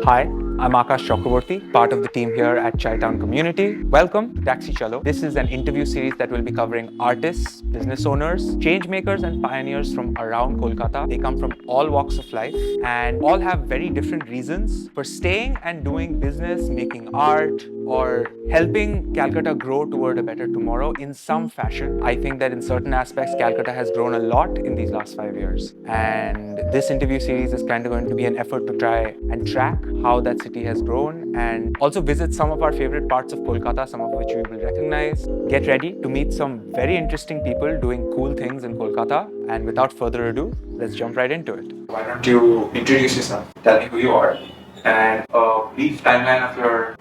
Hi, I'm Akash Chakraborty, part of the team here at Chaitown Community. Welcome to Taxi Chalo. This is an interview series that will be covering artists, business owners, change makers and pioneers from around Kolkata. They come from all walks of life and all have very different reasons for staying and doing business, making art, or helping Calcutta grow toward a better tomorrow in some fashion. I think that in certain aspects, Calcutta has grown a lot in these last 5 years. And this interview series is kind of going to be an effort to try and track how that city has grown and also visit some of our favorite parts of Kolkata, some of which you will recognize. Get ready to meet some very interesting people doing cool things in Kolkata. And without further ado, let's jump right into it. Why don't you introduce yourself? Tell me who you are and a brief timeline of your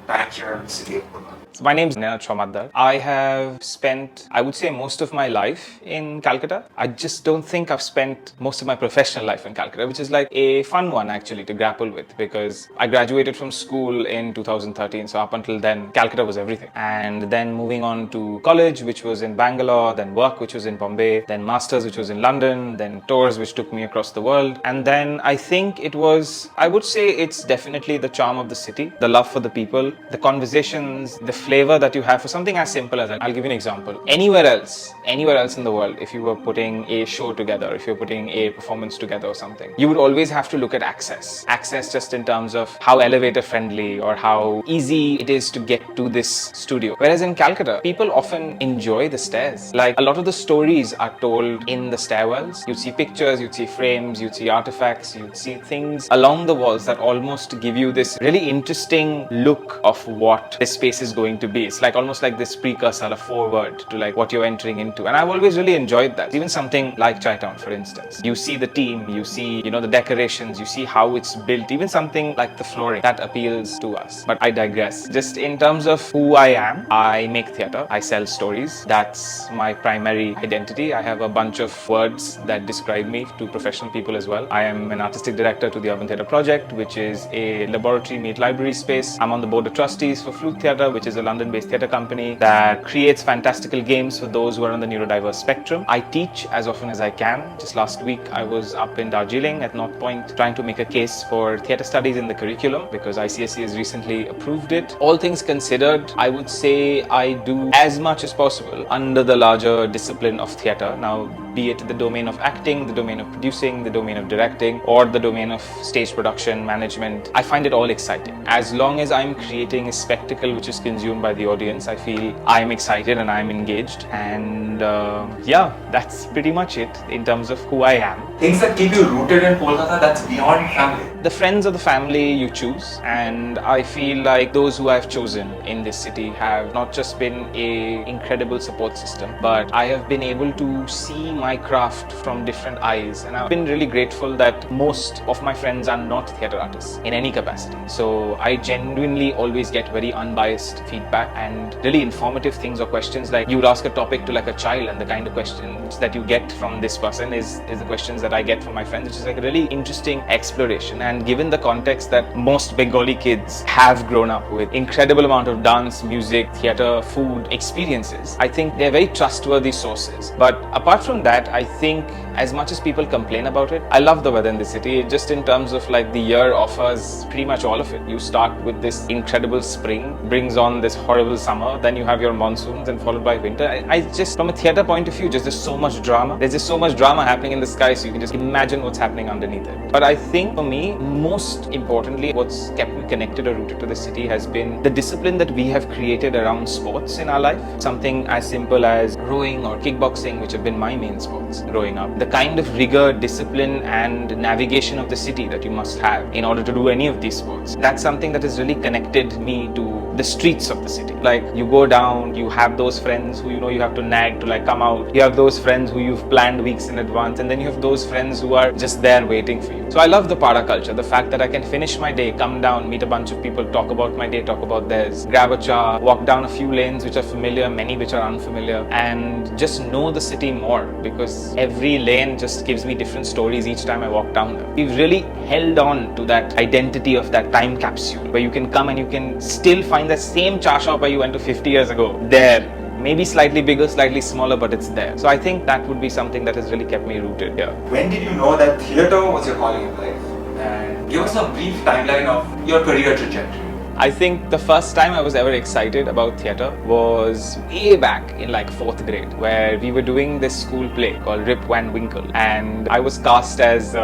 time here in the city of Kolkata. So my name is Nash Samaddar. I have spent, I would say, most of my life in Calcutta. I just don't think I've spent most of my professional life in Calcutta, which is like a fun one actually to grapple with, because I graduated from school in 2013. So up until then, Calcutta was everything. And then moving on to college, which was in Bangalore, then work, which was in Bombay, then masters, which was in London, then tours, which took me across the world. And then I think I would say it's definitely the charm of the city, the love for the people, the conversations, the flavor that you have for something as simple as that. I'll give you an example. Anywhere else in the world, if you were putting a show together, if you're putting a performance together or something, you would always have to look at access. Access just in terms of how elevator friendly or how easy it is to get to this studio. Whereas in Calcutta, people often enjoy the stairs. Like a lot of the stories are told in the stairwells. You'd see pictures, you'd see frames, you'd see artifacts, you'd see things along the walls that almost give you this really interesting look of what this space is going to be. It's like almost like this precursor, a foreword to like what you're entering into. And I've always really enjoyed that. Even something like Chaitown, for instance. You see the team, you see, the decorations, you see how it's built, even something like the flooring that appeals to us. But I digress. Just in terms of who I am, I make theatre, I sell stories. That's my primary identity. I have a bunch of words that describe me to professional people as well. I am an artistic director to the Urban Theatre Project, which is a laboratory meet library space. I'm on the board of trustees for Flute Theatre, which is a London-based theatre company that creates fantastical games for those who are on the neurodiverse spectrum. I teach as often as I can. Just last week, I was up in Darjeeling at North Point trying to make a case for theatre studies in the curriculum because ICSE has recently approved it. All things considered, I would say I do as much as possible under the larger discipline of theatre. Now, be it the domain of acting, the domain of producing, the domain of directing, or the domain of stage production, management, I find it all exciting. As long as I'm creating a spectacle which is consumed by the audience, I feel I'm excited and I'm engaged. And that's pretty much it in terms of who I am. Things that keep you rooted in Kolkata, that's beyond family. The friends of the family you choose, and I feel like those who I've chosen in this city have not just been an incredible support system, but I have been able to see my craft from different eyes, and I've been really grateful that most of my friends are not theatre artists in any capacity. So I genuinely always get very unbiased feedback and really informative things or questions. Like you would ask a topic to like a child, and the kind of questions that you get from this person is the questions that I get from my friends, which is like a really interesting exploration. And given the context that most Bengali kids have grown up with, incredible amount of dance, music, theatre, food experiences, I think they're very trustworthy sources. But apart from that, I think as much as people complain about it, I love the weather in the city. Just in terms of like the year offers pretty much all of it. You start with this incredible spring, brings on this horrible summer, then you have your monsoons and followed by winter. I just, from a theatre point of view, there's so much drama. There's just so much drama happening in the sky, so you can just imagine what's happening underneath it. But I think for me, most importantly, what's kept me connected or rooted to the city has been the discipline that we have created around sports in our life. Something as simple as rowing or kickboxing, which have been my main sports growing up. The kind of rigor, discipline and navigation of the city that you must have in order to do any of these sports. That's something that has really connected me to the streets of the city. Like you go down, you have those friends who you have to nag to like come out. You have those friends who you've planned weeks in advance, and then you have those friends who are just there waiting for you. So I love the para culture, the fact that I can finish my day, come down, meet a bunch of people, talk about my day, talk about theirs, grab a cha, walk down a few lanes which are familiar, many which are unfamiliar, and just know the city more, because every lane just gives me different stories each time I walk down them. We've really held on to that identity of that time capsule where you can come and you can still find that same cha shop where you went to 50 years ago there Maybe slightly bigger, slightly smaller, but it's there. So I think that would be something that has really kept me rooted here. When did you know that theatre was your calling in life? And give us a brief timeline of your career trajectory. I think the first time I was ever excited about theatre was way back in like 4th grade, where we were doing this school play called Rip Van Winkle, and I was cast as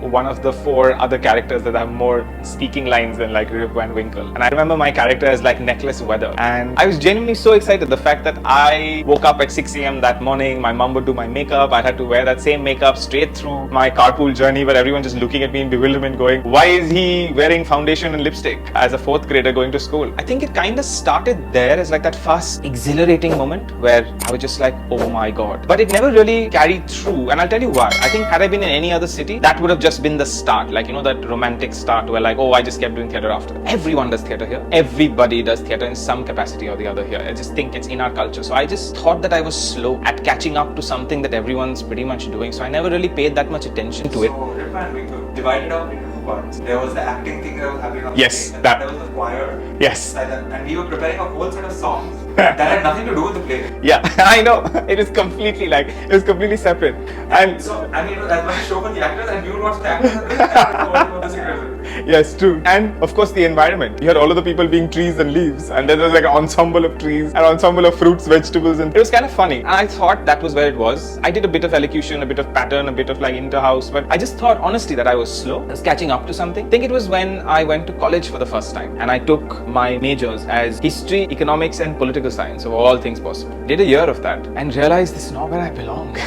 one of the 4 other characters that have more speaking lines than like Rip Van Winkle. And I remember my character as like Necklace Weather, and I was genuinely so excited. The fact that I woke up at 6 a.m. that morning, my mom would do my makeup, I had to wear that same makeup straight through my carpool journey, where everyone just looking at me in bewilderment going, why is he wearing foundation and lipstick as a 4th grader going to school? I think it kind of started there as like that first exhilarating moment where I was just like, oh my god. But it never really carried through, and I'll tell you why. I think had I been in any other city, that would have just been the start, like, you know, that romantic start where like, oh, I just kept doing theatre after. Everyone does theatre here. Everybody does theatre in some capacity or the other here. I just think it's in our culture. So I just thought that I was slow at catching up to something that everyone's pretty much doing. So I never really paid that much attention to it. So Rip Van Winkle divided up into 2 parts. There was the acting thing that was happening on Yes, stage, and that. there was the choir. Yes. And we were preparing a whole set of songs that had nothing to do with the play. Yeah, I know. It is completely like, it was completely separate. And So, I mean, it was as much a show for the actors, and we would watch the actors and the actors for the singers. yes, true. And of course the environment. You had all of the people being trees and leaves, and then there was like an ensemble of trees, an ensemble of fruits, vegetables, and it was kind of funny. And I thought that was where it was. I did a bit of elocution, a bit of pattern, a bit of like interhouse, but I just thought honestly that I was slow. I was catching up to something. I think it was when I went to college for the first time, and I took my majors as history, economics, and political science, of all things possible. Did a year of that and realized this is not where I belong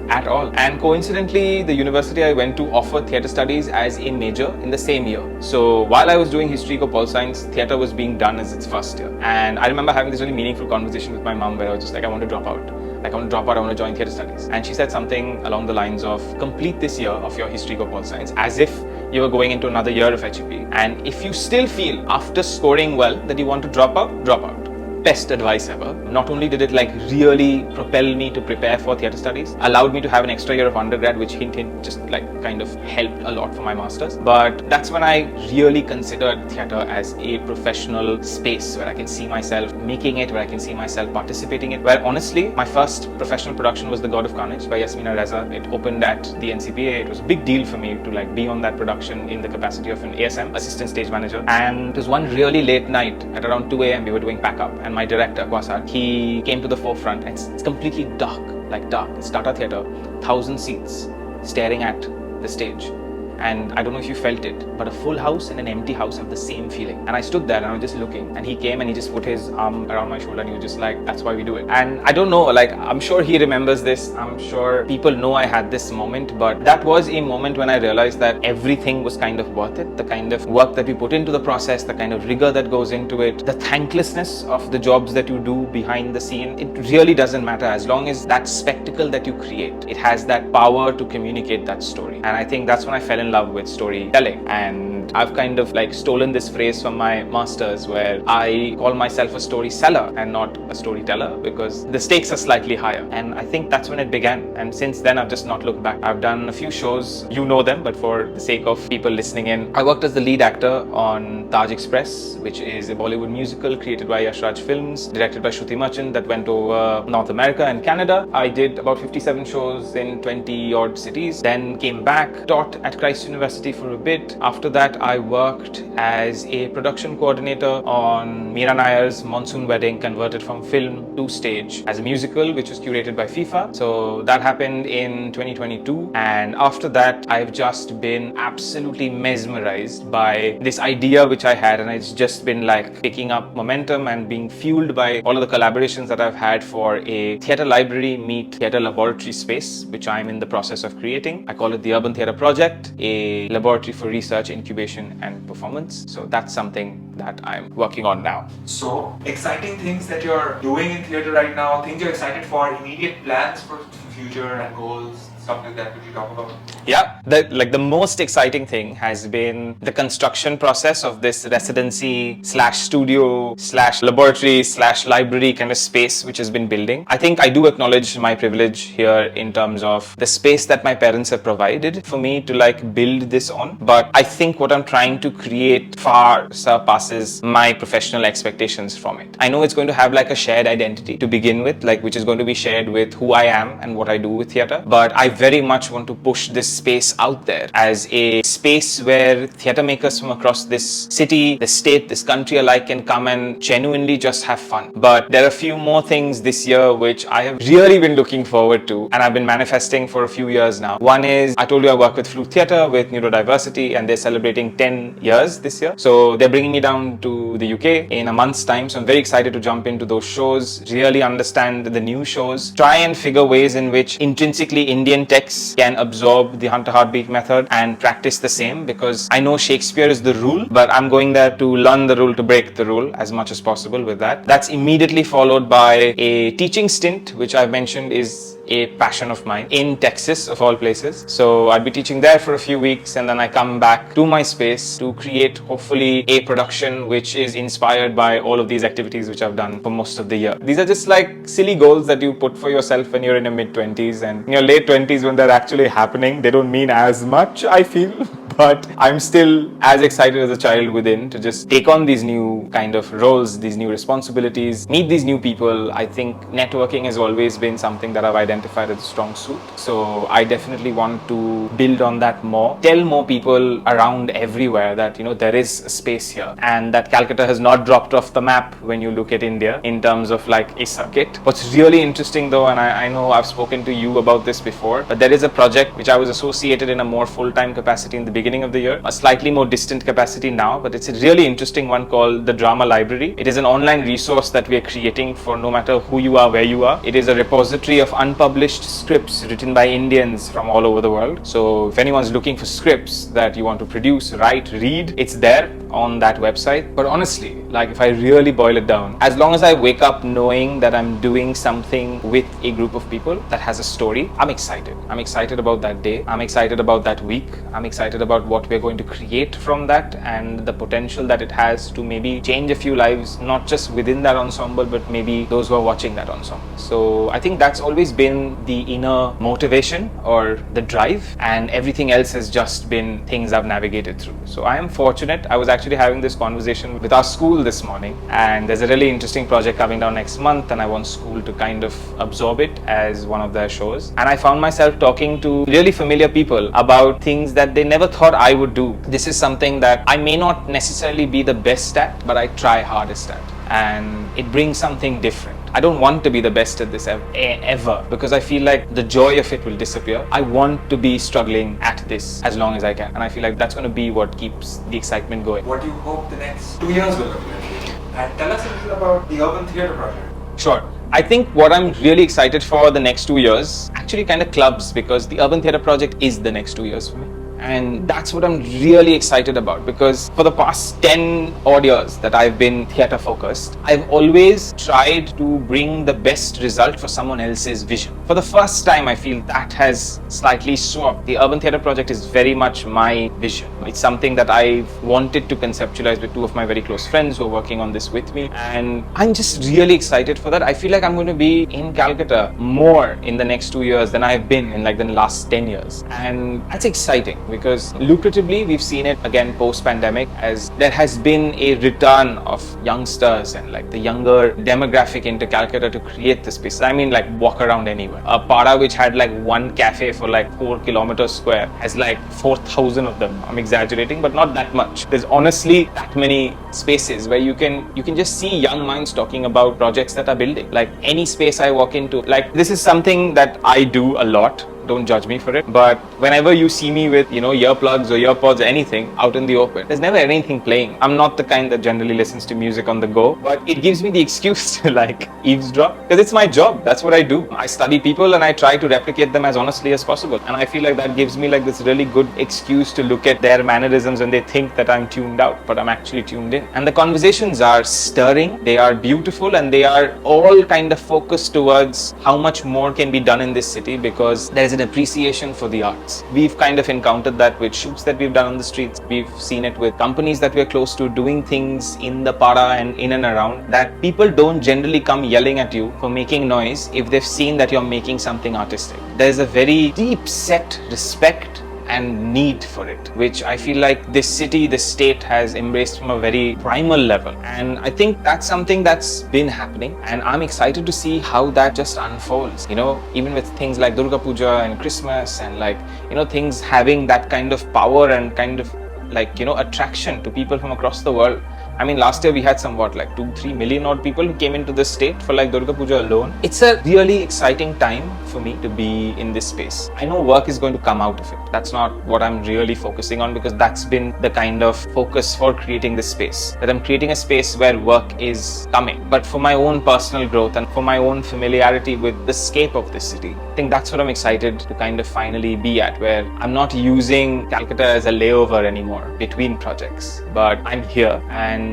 at all. And coincidentally, the university I went to offered theatre studies as a major in the same year. So while I was doing history or pol science, theatre was being done as its first year. And I remember having this really meaningful conversation with my mom where I was just like, I want to drop out. Like, I want to drop out, I want to join theatre studies. And she said something along the lines of, complete this year of your history or pol science as if you were going into another year of HEP. And if you still feel after scoring well that you want to drop out, drop out. Best advice ever. Not only did it like really propel me to prepare for theatre studies, allowed me to have an extra year of undergrad, which hint just like kind of helped a lot for my masters. But that's when I really considered theatre as a professional space where I can see myself making it, where I can see myself participating in it. Where honestly, my first professional production was The God of Carnage by Yasmina Reza. It opened at the NCPA. It was a big deal for me to like be on that production in the capacity of an ASM, assistant stage manager. And it was one really late night at around 2 a.m. we were doing pack up, and my director, Kwasar, he came to the forefront, and it's completely dark, like dark. It's Tata Theatre, 1,000 seats, staring at the stage. And I don't know if you felt it, but a full house and an empty house have the same feeling. And I stood there and I was just looking, and he came and he just put his arm around my shoulder and he was just like, that's why we do it. And I don't know, like, I'm sure he remembers this. I'm sure people know I had this moment, but that was a moment when I realized that everything was kind of worth it. The kind of work that we put into the process, the kind of rigor that goes into it, the thanklessness of the jobs that you do behind the scene, it really doesn't matter as long as that spectacle that you create, it has that power to communicate that story. And I think that's when I fell in love with storytelling. And I've kind of like stolen this phrase from my masters where I call myself a story seller and not a storyteller, because the stakes are slightly higher. And I think that's when it began. And since then, I've just not looked back. I've done a few shows, you know them, but for the sake of people listening in, I worked as the lead actor on Taj Express, which is a Bollywood musical created by Yash Raj Films, directed by Shruti Merchant, that went over North America and Canada. I did about 57 shows in 20 odd cities, then came back, taught at Christ University for a bit. After that, I worked as a production coordinator on Meera Nayar's Monsoon Wedding, converted from film to stage as a musical, which was curated by FIFA. So that happened in 2022. And after that, I've just been absolutely mesmerized by this idea which I had, and it's just been like picking up momentum and being fueled by all of the collaborations that I've had for a theatre library meet theatre laboratory space, which I'm in the process of creating. I call it the Urban Theatre Project, a laboratory for research, incubation, and performance. So that's something that I'm working on now. So, exciting things that you're doing in theatre right now, things you're excited for, immediate plans for future and goals. something that we should talk about? Yeah, the most exciting thing has been the construction process of this residency slash studio slash laboratory slash library kind of space which has been building. I think I do acknowledge my privilege here in terms of the space that my parents have provided for me to like build this on. But I think what I'm trying to create far surpasses my professional expectations from it. I know it's going to have like a shared identity to begin with, like which is going to be shared with who I am and what I do with theatre. But I very much want to push this space out there as a space where theatre makers from across this city, this state, this country alike can come and genuinely just have fun. But there are a few more things this year which I have really been looking forward to and I've been manifesting for a few years now. One is, I told you I work with Flute Theatre with neurodiversity and they're celebrating 10 years this year. So they're bringing me down to the UK in a month's time. So I'm very excited to jump into those shows, really understand the new shows, try and figure ways in which intrinsically Indian texts can absorb the Hunter Heartbeat method and practice the same, because I know Shakespeare is the rule, but I'm going there to learn the rule to break the rule as much as possible with that. That's immediately followed by a teaching stint, which I've mentioned is a passion of mine in Texas of all places. So I'd be teaching there for a few weeks and then I come back to my space to create hopefully a production which is inspired by all of these activities which I've done for most of the year. These are just like silly goals that you put for yourself when you're in your mid-20s, and in your late 20s when they're actually happening, they don't mean as much, I feel. But I'm still as excited as a child within to just take on these new kind of roles, these new responsibilities, meet these new people. I think networking has always been something that I've identified as a strong suit. So I definitely want to build on that more, tell more people around everywhere that, you know, there is a space here and that Calcutta has not dropped off the map when you look at India in terms of like a circuit. What's really interesting though, and I know I've spoken to you about this before, but there is a project which I was associated in a more full-time capacity in the beginning of the year, a slightly more distant capacity now, but it's a really interesting one called the Drama Library. It is an online resource that we are creating for no matter who you are, where you are. It is a repository of unpublished scripts written by Indians from all over the world. So if anyone's looking for scripts that you want to produce, write, read, it's there on that website. But honestly, like if I really boil it down, as long as I wake up knowing that I'm doing something with a group of people that has a story, I'm excited. I'm excited about that day. I'm excited about that week. I'm excited about what we're going to create from that and the potential that it has to maybe change a few lives, not just within that ensemble, but maybe those who are watching that ensemble. So I think that's always been the inner motivation or the drive, and everything else has just been things I've navigated through. So I am fortunate. I was actually having this conversation with our school this morning, and there's a really interesting project coming down next month and I want school to kind of absorb it as one of their shows. And I found myself talking to really familiar people about things that they never thought I would do. This is something that I may not necessarily be the best at, but I try hardest at, and it brings something different. I don't want to be the best at this ever, because I feel like the joy of it will disappear. I want to be struggling at this as long as I can, and I feel like that's going to be what keeps the excitement going. What do you hope the next 2 years will look like? And tell us a little about the Urban Theatre Project. Sure. I think what I'm really excited for the next 2 years actually kind of clubs, because the Urban Theatre Project is the next 2 years for me. And that's what I'm really excited about, because for the past 10 odd years that I've been theatre focused, I've always tried to bring the best result for someone else's vision. For the first time, I feel that has slightly swapped. The Urban Theatre Project is very much my vision. It's something that I've wanted to conceptualize with two of my very close friends who are working on this with me. And I'm just really excited for that. I feel like I'm going to be in Calcutta more in the next 2 years than I've been in like the last 10 years. And that's exciting, because lucratively we've seen it again post-pandemic, as there has been a return of youngsters and like the younger demographic into Calcutta to create the space. I mean, like walk around anywhere. A Pada which had like one cafe for like 4 kilometers square has like 4,000 of them. I'm exaggerating, but not that much. There's honestly that many spaces where you can just see young minds talking about projects that are building. Like any space I walk into, like this is something that I do a lot. Don't judge me for it, but whenever you see me with, you know, earplugs or earpods or anything out in the open, there's never anything playing. I'm not the kind that generally listens to music on the go, but it gives me the excuse to like eavesdrop, because it's my job. That's what I do. I study people and I try to replicate them as honestly as possible, and I feel like that gives me like this really good excuse to look at their mannerisms when they think that I'm tuned out, but I'm actually tuned in. And the conversations are stirring, they are beautiful, and they are all kind of focused towards how much more can be done in this city, because there is an appreciation for the arts. We've kind of encountered that with shoots that we've done on the streets. We've seen it with companies that we're close to doing things in the para and in and around, that people don't generally come yelling at you for making noise if they've seen that you're making something artistic. There's a very deep set respect and need for it, which I feel like this city, this state has embraced from a very primal level. And I think that's something that's been happening, and I'm excited to see how that just unfolds. Even with things like Durga Puja and Christmas and things having that kind of power and kind of attraction to people from across the world. I mean, last year we had 2-3 million odd people who came into this state for Durga Puja alone. It's a really exciting time for me to be in this space. I know work is going to come out of it. That's not what I'm really focusing on, because that's been the kind of focus for creating this space. That I'm creating a space where work is coming. But for my own personal growth and for my own familiarity with the scape of this city, I think that's what I'm excited to kind of finally be at, where I'm not using Calcutta as a layover anymore between projects, but I'm here and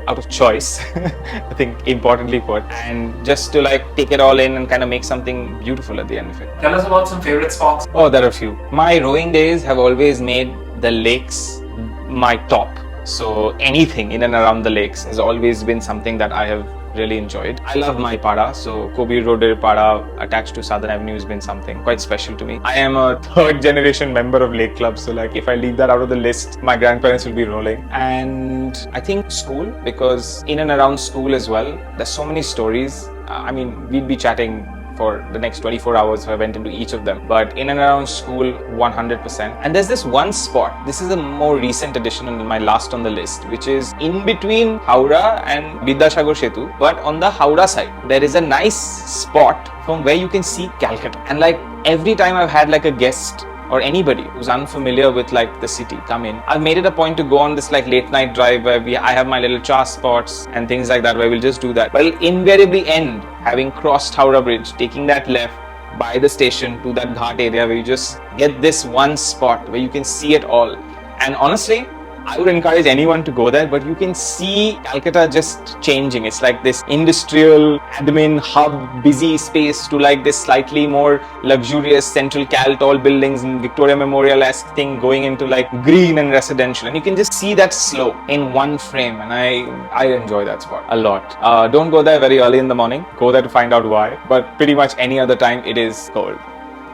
out of choice, I think importantly put, and just to take it all in and kind of make something beautiful at the end of it. Tell us about some favorite spots. Oh, there are a few. My rowing days have always made the lakes my top. So anything in and around the lakes has always been something that I have really enjoyed. I love my para, so Kobir Road para attached to Southern Avenue has been something quite special to me. I am a third generation member of Lake Club, so if I leave that out of the list, my grandparents will be rolling. And I think school, because in and around school as well, there's so many stories. I mean, we'd be chatting for the next 24 hours if I went into each of them. But in and around school, 100%. And there's this one spot, this is a more recent addition and my last on the list, which is in between Howrah and Vidyasagar Setu. But on the Howrah side, there is a nice spot from where you can see Calcutta. And every time I've had a guest or anybody who's unfamiliar with the city come in, I've made it a point to go on this late night drive where I have my little cha spots and things like that, where we'll just do that. But it'll invariably end having crossed Howrah Bridge, taking that left by the station to that ghat area where you just get this one spot where you can see it all. And honestly, I would encourage anyone to go there, but you can see Calcutta just changing. It's this industrial admin hub, busy space to this slightly more luxurious central Cal tall buildings and Victoria Memorial-esque thing going into green and residential. And you can just see that slow in one frame, and I enjoy that spot a lot. Don't go there very early in the morning. Go there to find out why. But pretty much any other time, it is cold.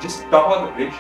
Just talk about the bridge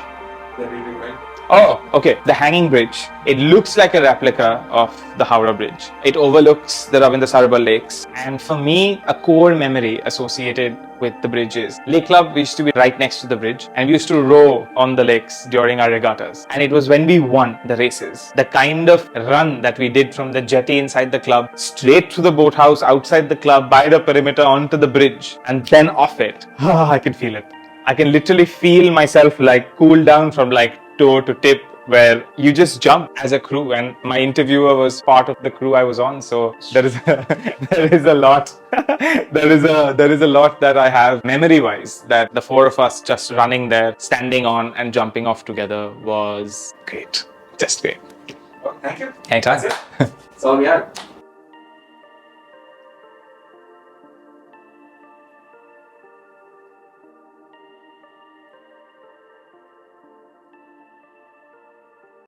that we went. Oh, okay. The hanging bridge. It looks like a replica of the Howrah Bridge. It overlooks the Ravindra Sarovar lakes. And for me, a core memory associated with the bridge is Lake Club. We used to be right next to the bridge and we used to row on the lakes during our regattas. And it was when we won the races, the kind of run that we did from the jetty inside the club, straight through the boathouse, outside the club, by the perimeter, onto the bridge, and then off it. I can feel it. I can literally feel myself cool down from toe to tip, where you just jump as a crew, and my interviewer was part of the crew I was on, so there is a lot there is a lot that I have memory wise, that the four of us just running there, standing on and jumping off together was great. Just great. Thank you. Anytime. That's it. That's all we have.